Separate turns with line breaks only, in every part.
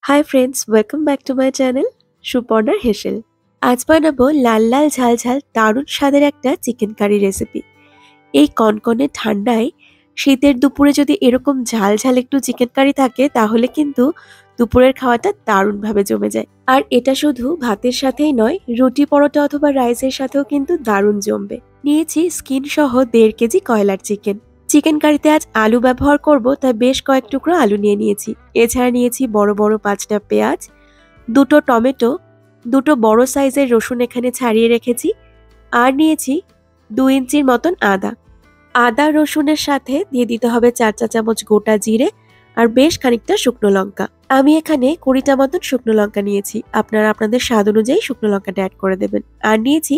High friends, welcome back to my channel সুপর্ণার হেসেল। আজ বানাবো লাল লাল ঝাল ঝাল দারুণ স্বাদের একটা চিকেন কারি রেসিপি। এই কনকনে ঠান্ডায় শীতের দুপুরে যদি এরকম ঝাল ঝাল একটু চিকেন কারি থাকে তাহলে কিন্তু দুপুরের খাওয়াটা দারুণভাবে জমে যায়। আর এটা শুধু ভাতের সাথেই নয়, রুটি পরোটা অথবা রাইসের সাথেও কিন্তু দারুণ জমবে। নিয়েছি স্কিন সহ 1.5 কেজি কয়লার চিকেন। চিকেন কারিতে আজ আলু ব্যবহার করব, তাই বেশ কয়েক টুকরো আলু নিয়ে নিয়েছি। এছাড়া নিয়েছি বড় বড় 5টা পেঁয়াজ, 2টো টমেটো, 2টো বড় সাইজের রসুন এখানে ছাড়িয়ে রেখেছি, আর নিয়েছি 2 ইঞ্চির মতন আদা। আদা রসুনের সাথে দিয়ে দিতে হবে 4 চা চামচ গোটা জিরে আর বেশ খানিকটা শুকনো লঙ্কা। আমি এখানে 20টা মতন শুকনো লঙ্কা নিয়েছি, আপনারা আপনাদের স্বাদ অনুযায়ী শুকনো লঙ্কাটা অ্যাড করে দেবেন। আর নিয়েছি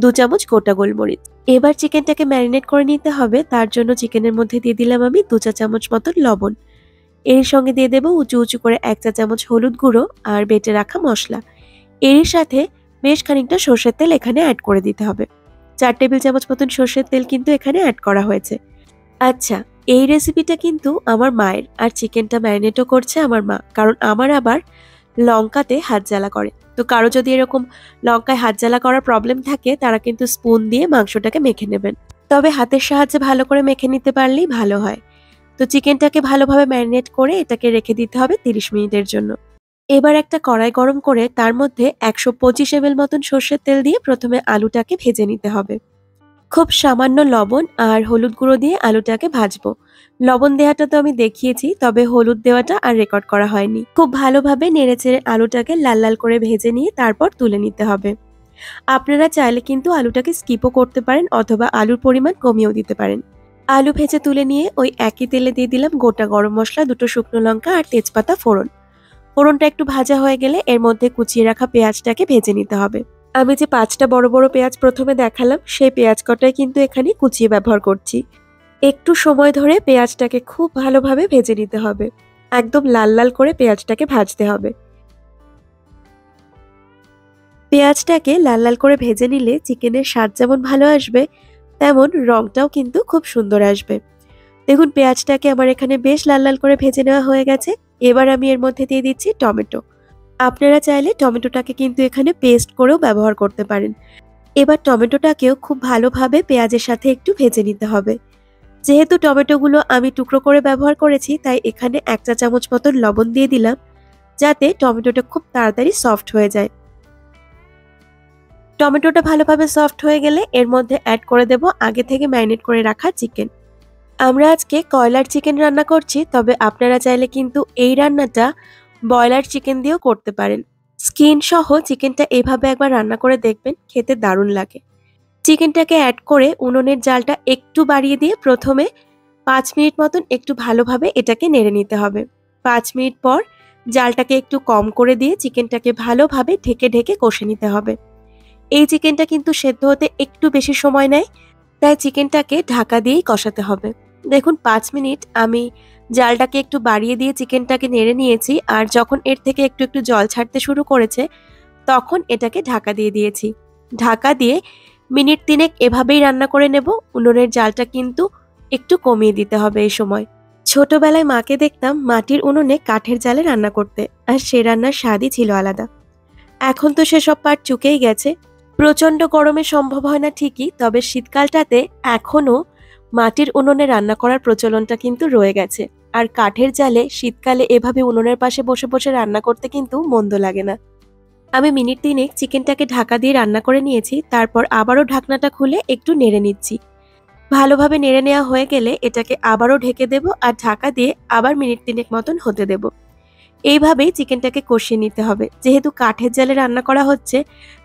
2 চামচ গোটা গোলমরিচ। এবার চিকেনটাকে ম্যারিনেট করে নিতে হবে, তার জন্য চিকেনের মধ্যে দিয়ে দিলাম আমি 2 চা চামচ মতন লবণ। এর সঙ্গে দিয়ে দেবো উঁচু উঁচু করে 1 চা চামচ হলুদ গুঁড়ো আর বেটে রাখা মশলা। এর সাথে বেশ খানিকটা সর্ষের তেল এখানে অ্যাড করে দিতে হবে। 4 টেবিল চামচ মতন সর্ষের তেল কিন্তু এখানে অ্যাড করা হয়েছে। আচ্ছা, এই রেসিপিটা কিন্তু আমার মায়ের, আর চিকেনটা ম্যারিনেটও করছে আমার মা, কারণ আমার আবার লঙ্কাতে হাত জ্বালা করে। তো কারো যদি এরকম লঙ্কায় হাত জ্বালা করার প্রবলেম থাকে তারা কিন্তু স্পুন দিয়ে মাংসটাকে মেখে নেবেন, তবে হাতের সাহায্যে ভালো করে মেখে নিতে পারলেই ভালো হয়। তো চিকেনটাকে ভালোভাবে ম্যারিনেট করে এটাকে রেখে দিতে হবে 30 মিনিটের জন্য। এবার একটা কড়াই গরম করে তার মধ্যে 125 ml মতন সর্ষের তেল দিয়ে প্রথমে আলুটাকে ভেজে নিতে হবে। খুব সামান্য লবণ আর হলুদ গুঁড়ো দিয়ে আলুটাকে ভাজবো। লবণ দেওয়াটা তো আমি দেখিয়েছি, তবে হলুদ দেওয়াটা আর রেকর্ড করা হয়নি। খুব ভালোভাবে নেড়েচেড়ে আলুটাকে লাল লাল করে ভেজে নিয়ে তারপর তুলে নিতে হবে। আপনারা চাইলে কিন্তু আলুটাকে স্কিপও করতে পারেন অথবা আলুর পরিমাণ কমিয়েও দিতে পারেন। আলু ভেজে তুলে নিয়ে ওই একই তেলে দিয়ে দিলাম গোটা গরম মশলা, 2টো শুকনো লঙ্কা আর তেজপাতা ফোড়ন। ফোড়নটা একটু ভাজা হয়ে গেলে এর মধ্যে কুচিয়ে রাখা পেঁয়াজটাকে ভেজে নিতে হবে। আমি যে 5টা বড় বড় পেঁয়াজ প্রথমে দেখালাম, সেই পেঁয়াজ কটাই কিন্তু এখানে কুচিয়ে ব্যবহার করছি। একটু সময় ধরে পেঁয়াজটাকে খুব ভালোভাবে ভেজে নিতে হবে। একদম লাল লাল করে পেঁয়াজটাকে ভাজতে হবে। পেঁয়াজটাকে লাল লাল করে ভেজে নিলে চিকেনের স্বাদ যেমন ভালো আসবে, তেমন রংটাও কিন্তু খুব সুন্দর আসবে। দেখুন, পেঁয়াজটাকে আমার এখানে বেশ লাল লাল করে ভেজে নেওয়া হয়ে গেছে। এবার আমি এর মধ্যে দিয়ে দিচ্ছি টমেটো। আপনারা চাইলে টমেটোটাকে কিন্তু এখানে পেস্ট করেও ব্যবহার করতে পারেন। এবার টমেটোটাকেও খুব ভালোভাবে পেঁয়াজের সাথে একটু ভেজে নিতে হবে। যেহেতু টমেটোগুলো আমি টুকরো করে ব্যবহার করেছি, তাই এখানে 1 চা চামচ মতন লবণ দিয়ে দিলাম, যাতে টমেটোটা খুব তাড়াতাড়ি সফট হয়ে যায়। টমেটোটা ভালোভাবে সফট হয়ে গেলে এর মধ্যে অ্যাড করে দেব আগে থেকে ম্যারিনেট করে রাখা চিকেন। আমরা আজকে কয়লার চিকেন রান্না করছি, তবে আপনারা চাইলে কিন্তু এই রান্নাটা ব্রয়লার চিকেন দিয়েও করতে পারেন। স্কিন সহ চিকেনটা এভাবে একবার রান্না করে দেখবেন, খেতে দারুণ লাগে। চিকেনটাকে অ্যাড করে উনুনের জালটা একটু বাড়িয়ে দিয়ে প্রথমে 5 মিনিট মতন একটু ভালোভাবে এটাকে নেড়ে নিতে হবে। 5 মিনিট পর জালটাকে একটু কম করে দিয়ে চিকেনটাকে ভালোভাবে ঢেকে ঢেকে কষে নিতে হবে। এই চিকেনটা কিন্তু সেদ্ধ হতে একটু বেশি সময় নেয়, তাই চিকেনটাকে ঢাকা দিয়েই কষাতে হবে। দেখুন, 5 মিনিট আমি জালটাকে একটু বাড়িয়ে দিয়ে চিকেনটাকে নেড়ে নিয়েছি, আর যখন এর থেকে একটু একটু জল ছাড়তে শুরু করেছে তখন এটাকে ঢাকা দিয়ে দিয়েছি। ঢাকা দিয়ে মিনিট 3 এভাবেই রান্না করে নেব। উনুনের জালটা কিন্তু একটু কমিয়ে দিতে হবে এই সময়। ছোটবেলায় মাকে দেখতাম মাটির উনুনে কাঠের জালে রান্না করতে, আর সে রান্নার স্বাদই ছিল আলাদা। এখন তো সেসব পাট চুকেই গেছে। প্রচন্ড গরমে সম্ভব হয় না ঠিকই, তবে শীতকালটাতে এখনো মাটির উনুনে রান্না করার প্রচলনটা কিন্তু রয়ে গেছে। আর কাঠের জালে শীতকালে এভাবে উনুনের পাশে বসে বসে রান্না করতে কিন্তু মন্দ লাগে না। আমি মিনিট 3 চিকেনটাকে ঢাকা দিয়ে রান্না করে নিয়েছি, তারপর আবারও ঢাকনাটা খুলে একটু নেড়ে নিচ্ছি। ভালোভাবে নেড়ে নেওয়া হয়ে গেলে এটাকে আবারও ঢেকে দেব আর ঢাকা দিয়ে আবার মিনিট 3 মতন হতে দেব। এইভাবেই চিকেনটাকে কষিয়ে নিতে হবে। যেহেতু কাঠের জালে রান্না করা হচ্ছে,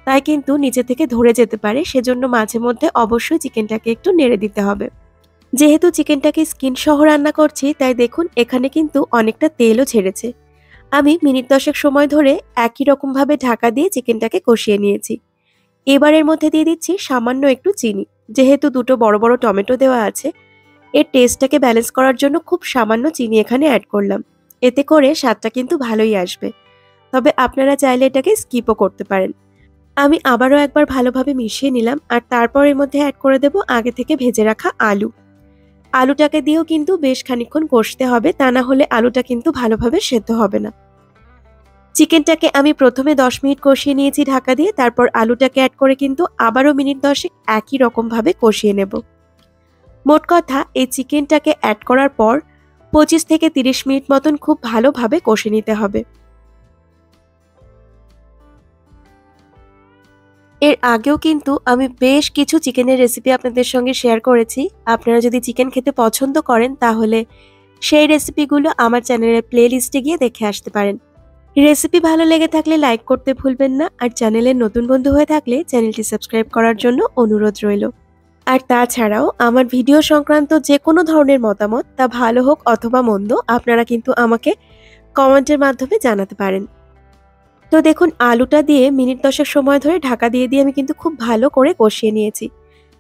তাই কিন্তু নিচে থেকে ধরে যেতে পারে, সেজন্য মাঝে মধ্যে অবশ্যই চিকেনটাকে একটু নেড়ে দিতে হবে। যেহেতু চিকেনটাকে স্কিন সহ রান্না করছি, তাই দেখুন এখানে কিন্তু অনেকটা তেলও ছেড়েছে। আমি মিনিট 10 সময় ধরে একই রকমভাবে ঢাকা দিয়ে চিকেনটাকে কষিয়ে নিয়েছি। এবার এর মধ্যে দিয়ে দিচ্ছি সামান্য একটু চিনি। যেহেতু 2টো বড় বড় টমেটো দেওয়া আছে, এর টেস্টটাকে ব্যালেন্স করার জন্য খুব সামান্য চিনি এখানে অ্যাড করলাম। এতে করে স্বাদটা কিন্তু ভালোই আসবে, তবে আপনারা চাইলে এটাকে স্কিপও করতে পারেন। আমি আবারও একবার ভালোভাবে মিশিয়ে নিলাম, আর তারপর এর মধ্যে অ্যাড করে দেব আগে থেকে ভেজে রাখা আলু। আলুটাকে দিয়েও কিন্তু বেশ খানিকক্ষণ কষতে হবে, তা না হলে আলুটা কিন্তু ভালোভাবে সেদ্ধ হবে না। চিকেনটাকে আমি প্রথমে 10 মিনিট কষিয়ে নিয়েছি ঢাকা দিয়ে, তারপর আলুটাকে অ্যাড করে কিন্তু আবারও মিনিট 10 একই রকমভাবে কষিয়ে নেব। মোট কথা এই চিকেনটাকে অ্যাড করার পর 25 থেকে 30 মিনিট মতন খুব ভালোভাবে কষে নিতে হবে। এর আগেও কিন্তু আমি বেশ কিছু চিকেনের রেসিপি আপনাদের সঙ্গে শেয়ার করেছি। আপনারা যদি চিকেন খেতে পছন্দ করেন তাহলে সেই রেসিপিগুলো আমার চ্যানেলের প্লে লিস্টে গিয়ে দেখে আসতে পারেন। রেসিপি ভালো লেগে থাকলে লাইক করতে ভুলবেন না, আর চ্যানেলের নতুন বন্ধু হয়ে থাকলে চ্যানেলটি সাবস্ক্রাইব করার জন্য অনুরোধ রইল। আর তাছাড়াও আমার ভিডিও সংক্রান্ত যে কোনো ধরনের মতামত, তা ভালো হোক অথবা মন্দ, আপনারা কিন্তু আমাকে কমেন্টের মাধ্যমে জানাতে পারেন। তো দেখুন, আলুটা দিয়ে মিনিট 10 সময় ধরে ঢাকা দিয়ে আমি কিন্তু খুব ভালো করে কষিয়ে নিয়েছি।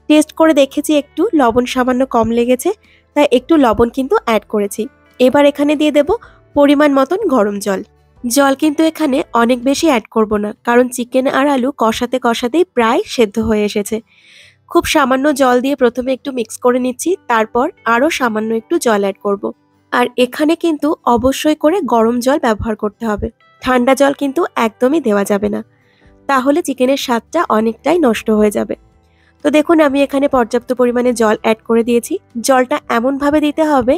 টেস্ট করে দেখেছি একটু লবণ সামান্য কম লেগেছে, তাই একটু লবণ কিন্তু অ্যাড করেছি। এবার এখানে দিয়ে দেব পরিমাণ মতন গরম জল। জল কিন্তু এখানে অনেক বেশি অ্যাড করব না, কারণ চিকেন আর আলু কষাতেই প্রায় সেদ্ধ হয়ে এসেছে। খুব সামান্য জল দিয়ে প্রথমে একটু মিক্স করে নিচ্ছি, তারপর আরও সামান্য একটু জল অ্যাড করব। আর এখানে কিন্তু অবশ্যই করে গরম জল ব্যবহার করতে হবে। ঠান্ডা জল কিন্তু একদমই দেওয়া যাবে না, তাহলে চিকেনের স্বাদটা অনেকটাই নষ্ট হয়ে যাবে। তো দেখুন, আমি এখানে পর্যাপ্ত পরিমাণে জল অ্যাড করে দিয়েছি। জলটা এমনভাবে দিতে হবে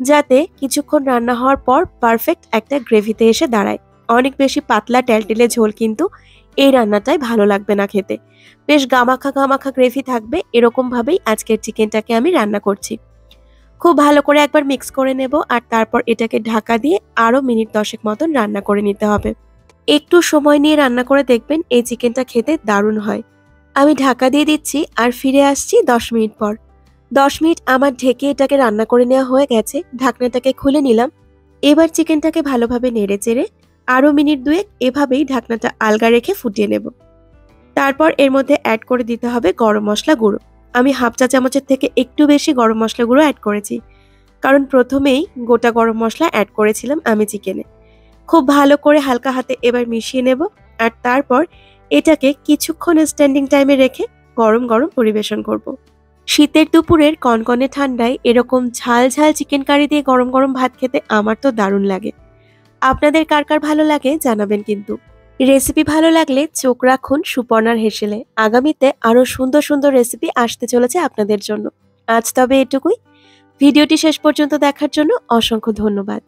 যাতে কিছুক্ষণ রান্না হওয়ার পর পারফেক্ট একটা গ্রেভিতে এসে দাঁড়ায়। অনেক বেশি পাতলা টেলটেলে ঝোল কিন্তু এই রান্নাটাই ভালো লাগবে না খেতে। বেশ গামাখা গ্রেভি থাকবে, এরকমভাবেই আজকের চিকেনটাকে আমি রান্না করছি। খুব ভালো করে একবার মিক্স করে নেব, আর তারপর এটাকে ঢাকা দিয়ে আরও মিনিট 10 মতন রান্না করে নিতে হবে। একটু সময় নিয়ে রান্না করে দেখবেন এই চিকেনটা খেতে দারুণ হয়। আমি ঢাকা দিয়ে দিচ্ছি আর ফিরে আসছি 10 মিনিট পর। 10 মিনিট আমার ঢেকে এটাকে রান্না করে নেওয়া হয়ে গেছে। ঢাকনাটাকে খুলে নিলাম। এবার চিকেনটাকে ভালোভাবে নেড়েচেড়ে আরও মিনিট 2 এভাবেই ঢাকনাটা আলগা রেখে ফুটিয়ে নেব। তারপর এর মধ্যে অ্যাড করে দিতে হবে গরম মশলা গুঁড়ো। আমি হাফ চা চামচের থেকে একটু বেশি গরম মশলা গুঁড়ো অ্যাড করেছি, কারণ প্রথমেই গোটা গরম মশলা অ্যাড করেছিলাম আমি চিকেনে। খুব ভালো করে হালকা হাতে এবার মিশিয়ে নেব, আর তারপর এটাকে কিছুক্ষণ স্ট্যান্ডিং টাইমে রেখে গরম গরম পরিবেশন করব। শীতের দুপুরের কনকনে ঠান্ডায় এরকম ঝাল ঝাল চিকেন কারি দিয়ে গরম গরম ভাত খেতে আমার তো দারুণ লাগে। আপনাদের কার কার ভালো লাগে জানাবেন কিন্তু। রেসিপি ভালো লাগলে চোখ রাখুন সুপর্ণার হেসেলে। আগামীতে আরো সুন্দর সুন্দর রেসিপি আসতে চলেছে আপনাদের জন্য। আজ তবে এটুকুই। ভিডিওটি শেষ পর্যন্ত দেখার জন্য অসংখ্য ধন্যবাদ।